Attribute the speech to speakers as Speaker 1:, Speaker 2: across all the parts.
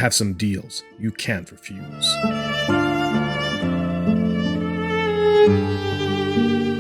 Speaker 1: have some deals you can't refuse.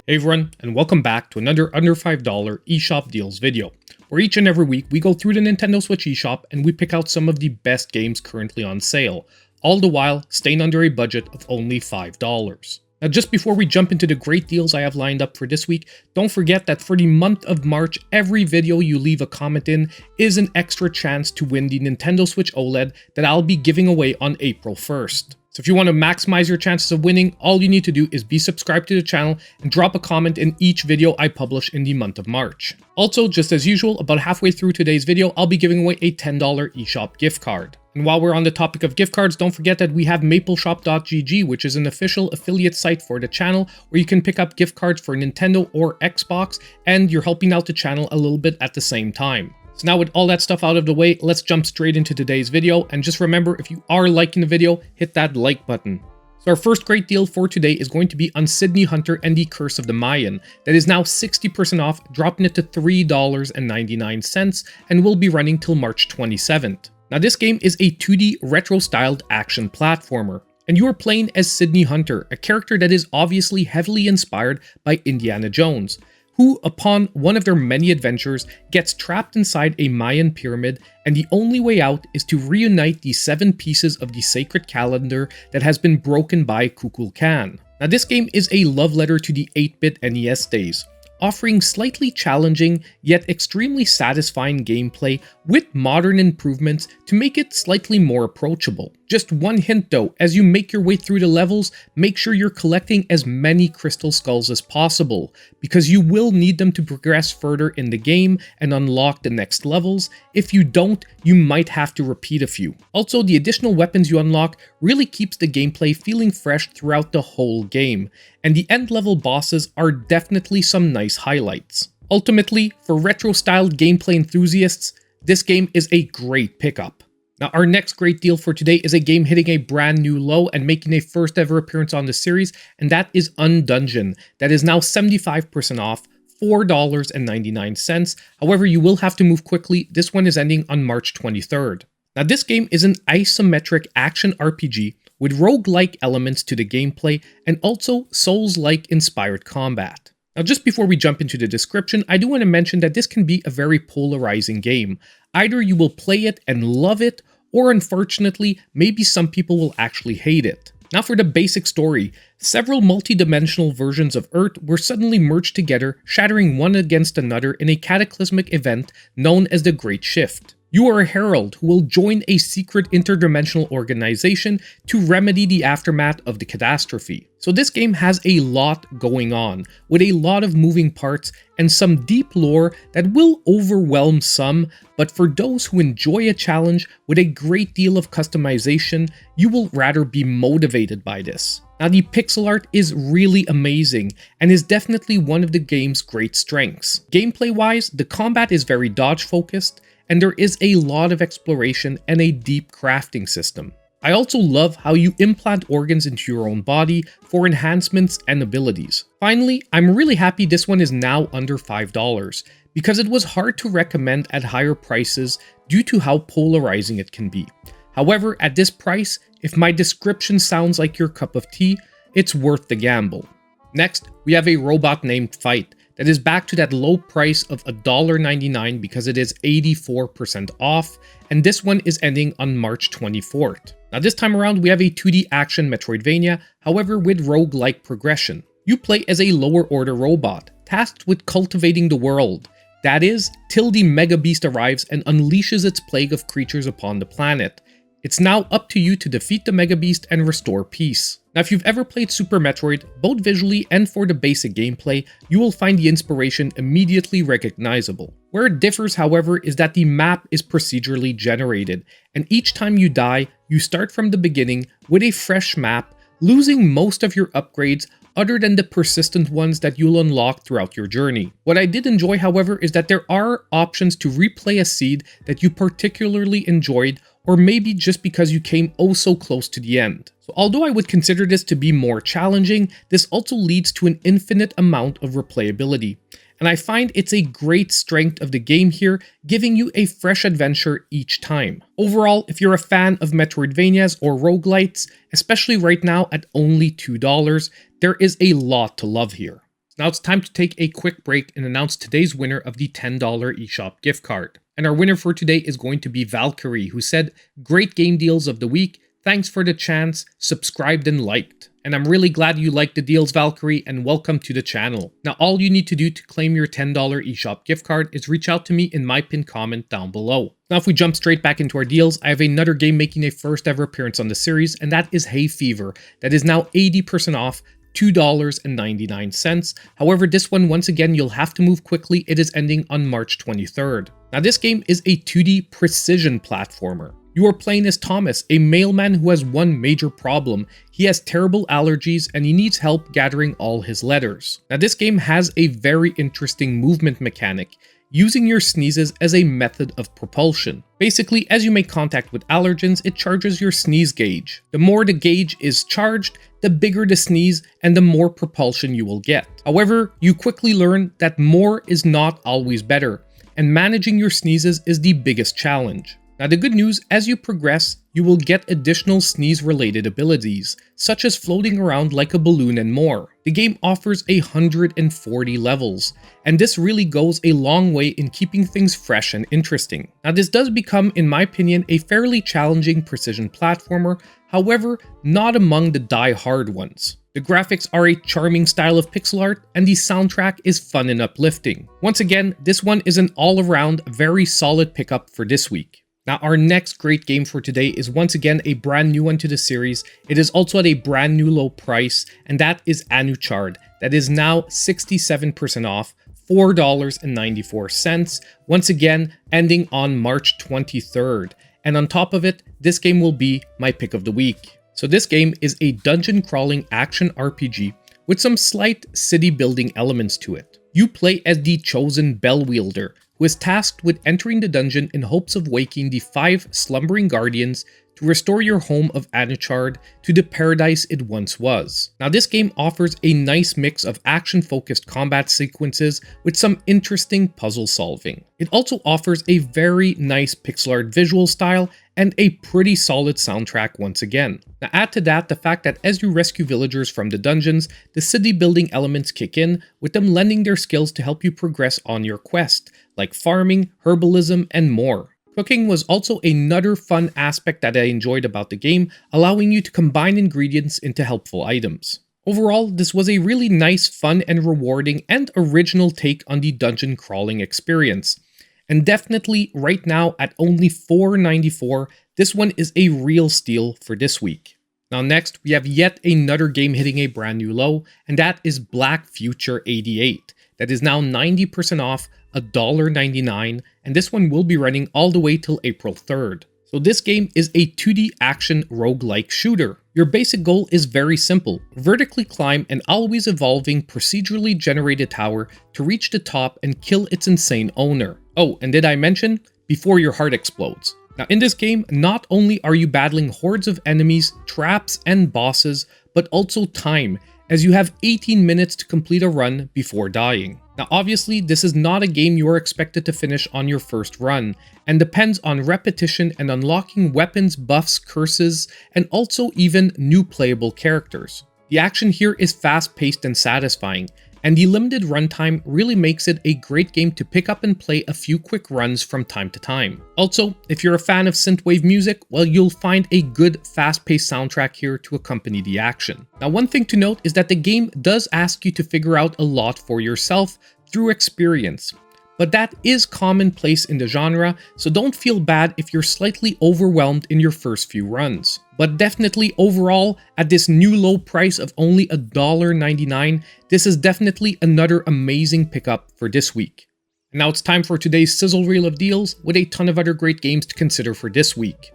Speaker 1: Hey everyone, and welcome back to another under $5 eShop deals video, where each and every week we go through the Nintendo Switch eShop and we pick out some of the best games currently on sale, all the while staying under a budget of only $5. Now just before we jump into the great deals I have lined up for this week, don't forget that for the month of March, every video you leave a comment in is an extra chance to win the Nintendo Switch OLED that I'll be giving away on April 1st. So if you want to maximize your chances of winning, all you need to do is be subscribed to the channel and drop a comment in each video I publish in the month of March. Also, just as usual, about halfway through today's video, I'll be giving away a $10 eShop gift card. And while we're on the topic of gift cards, don't forget that we have mapleshop.gg, which is an official affiliate site for the channel, where you can pick up gift cards for Nintendo or Xbox, and you're helping out the channel a little bit at the same time. So now with all that stuff out of the way, let's jump straight into today's video, and just remember, if you are liking the video, hit that like button. So our first great deal for today is going to be on Sydney Hunter and the Curse of the Mayan, that is now 60% off, dropping it to $3.99, and will be running till March 27th. Now this game is a 2D retro-styled action platformer, and you are playing as Sydney Hunter, a character that is obviously heavily inspired by Indiana Jones, who, upon one of their many adventures, gets trapped inside a Mayan pyramid, and the only way out is to reunite the 7 pieces of the sacred calendar that has been broken by Kukulkan. Now this game is a love letter to the 8-bit NES days, offering slightly challenging yet extremely satisfying gameplay with modern improvements to make it slightly more approachable. Just one hint though, as you make your way through the levels, make sure you're collecting as many crystal skulls as possible, because you will need them to progress further in the game and unlock the next levels. If you don't, you might have to repeat a few. Also, the additional weapons you unlock really keeps the gameplay feeling fresh throughout the whole game, and the end level bosses are definitely some nice highlights. Ultimately, for retro-styled gameplay enthusiasts, this game is a great pickup. Now our next great deal for today is a game hitting a brand new low and making a first ever appearance on the series, and that is Undungeon, that is now 75% off, $4.99. However, you will have to move quickly. This one is ending on March 23rd. Now this game is an isometric action RPG with roguelike elements to the gameplay and also Souls-like inspired combat. Now just before we jump into the description, I do want to mention that this can be a very polarizing game. Either you will play it and love it, or unfortunately, maybe some people will actually hate it. Now for the basic story, several multi-dimensional versions of Earth were suddenly merged together, shattering one against another in a cataclysmic event known as the Great Shift. You are a herald who will join a secret interdimensional organization to remedy the aftermath of the catastrophe. So this game has a lot going on, with a lot of moving parts and some deep lore that will overwhelm some, but for those who enjoy a challenge with a great deal of customization, you will rather be motivated by this. Now the pixel art is really amazing and is definitely one of the game's great strengths. Gameplay-wise, the combat is very dodge-focused, and there is a lot of exploration and a deep crafting system. I also love how you implant organs into your own body for enhancements and abilities. Finally, I'm really happy this one is now under $5, because it was hard to recommend at higher prices due to how polarizing it can be. However, at this price, if my description sounds like your cup of tea, it's worth the gamble. Next, we have a robot named Fight, that is back to that low price of $1.99 because it is 84% off, and this one is ending on March 24th. Now this time around we have a 2D action Metroidvania, however with roguelike progression. You play as a lower order robot, tasked with cultivating the world. That is, till the Mega Beast arrives and unleashes its plague of creatures upon the planet. It's now up to you to defeat the Mega Beast and restore peace. Now if you've ever played Super Metroid, both visually and for the basic gameplay, you will find the inspiration immediately recognizable. Where it differs, however, is that the map is procedurally generated, and each time you die, you start from the beginning with a fresh map, losing most of your upgrades other than the persistent ones that you'll unlock throughout your journey. What I did enjoy, however, is that there are options to replay a seed that you particularly enjoyed, or maybe just because you came oh so close to the end. So although I would consider this to be more challenging, this also leads to an infinite amount of replayability. and I find it's a great strength of the game here, giving you a fresh adventure each time. Overall, if you're a fan of Metroidvanias or roguelites, especially right now at only $2, there is a lot to love here. Now it's time to take a quick break and announce today's winner of the $10 eShop gift card. And our winner for today is going to be Valkyrie, who said, "Great game deals of the week. Thanks for the chance, subscribed and liked." And I'm really glad you liked the deals, Valkyrie, and welcome to the channel. Now all you need to do to claim your $10 eShop gift card is reach out to me in my pinned comment down below. Now if we jump straight back into our deals, I have another game making a first ever appearance on the series, and that is Hayfever, that is now 80% off, $2.99. However, this one, once again, you'll have to move quickly. It is ending on March 23rd. Now this game is a 2D precision platformer. You are playing as Thomas, a mailman who has one major problem. He has terrible allergies and he needs help gathering all his letters. Now this game has a very interesting movement mechanic, using your sneezes as a method of propulsion. Basically, as you make contact with allergens, it charges your sneeze gauge. The more the gauge is charged, the bigger the sneeze and the more propulsion you will get. However, you quickly learn that more is not always better, and managing your sneezes is the biggest challenge. Now the good news, as you progress, you will get additional sneeze-related abilities, such as floating around like a balloon and more. The game offers 140 levels, and this really goes a long way in keeping things fresh and interesting. Now this does become, in my opinion, a fairly challenging precision platformer, however, not among the die-hard ones. The graphics are a charming style of pixel art, and the soundtrack is fun and uplifting. Once again, this one is an all-around very solid pickup for this week. Now our next great game for today is once again a brand new one to the series. It is also at a brand new low price, and that is Anuchard. That is now 67% off, $4.94. Once again, ending on March 23rd. And on top of it, this game will be my pick of the week. So this game is a dungeon crawling action RPG with some slight city building elements to it. You play as the chosen bell wielder, who is tasked with entering the dungeon in hopes of waking the 5 slumbering guardians to restore your home of Anuchard to the paradise it once was. Now this game offers a nice mix of action-focused combat sequences with some interesting puzzle solving. It also offers a very nice pixel art visual style and a pretty solid soundtrack once again. Now add to that the fact that as you rescue villagers from the dungeons, the city building elements kick in, with them lending their skills to help you progress on your quest, like farming, herbalism, and more. Cooking was also another fun aspect that I enjoyed about the game, allowing you to combine ingredients into helpful items. Overall, this was a really nice, fun, and rewarding and original take on the dungeon crawling experience. And definitely, right now at only $4.94, this one is a real steal for this week. Now next, we have yet another game hitting a brand new low, and that is Black Future 88. That is now 90% off, $1.99, and this one will be running all the way till April 3rd. So this game is a 2D action roguelike shooter. Your basic goal is very simple: vertically climb an always evolving procedurally generated tower to reach the top and kill its insane owner. Oh, and did I mention? Before your heart explodes. Now in this game, not only are you battling hordes of enemies, traps, and bosses, but also time, as you have 18 minutes to complete a run before dying. Now obviously, this is not a game you are expected to finish on your first run, and depends on repetition and unlocking weapons, buffs, curses, and also even new playable characters. The action here is fast-paced and satisfying, and the limited runtime really makes it a great game to pick up and play a few quick runs from time to time. Also, if you're a fan of synthwave music, well, you'll find a good fast-paced soundtrack here to accompany the action. Now one thing to note is that the game does ask you to figure out a lot for yourself through experience, but that is commonplace in the genre, so don't feel bad if you're slightly overwhelmed in your first few runs. But definitely overall, at this new low price of only $1.99, this is definitely another amazing pickup for this week. And now it's time for today's sizzle reel of deals with a ton of other great games to consider for this week.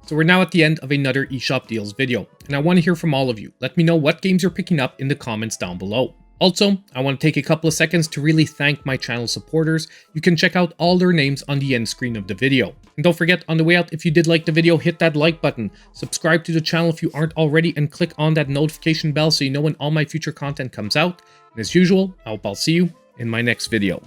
Speaker 1: So we're now at the end of another eShop Deals video, and I want to hear from all of you. Let me know what games you're picking up in the comments down below. Also, I want to take a couple of seconds to really thank my channel supporters. You can check out all their names on the end screen of the video. And don't forget, on the way out, if you did like the video, hit that like button, subscribe to the channel if you aren't already, and click on that notification bell so you know when all my future content comes out. And as usual, I hope I'll see you in my next video.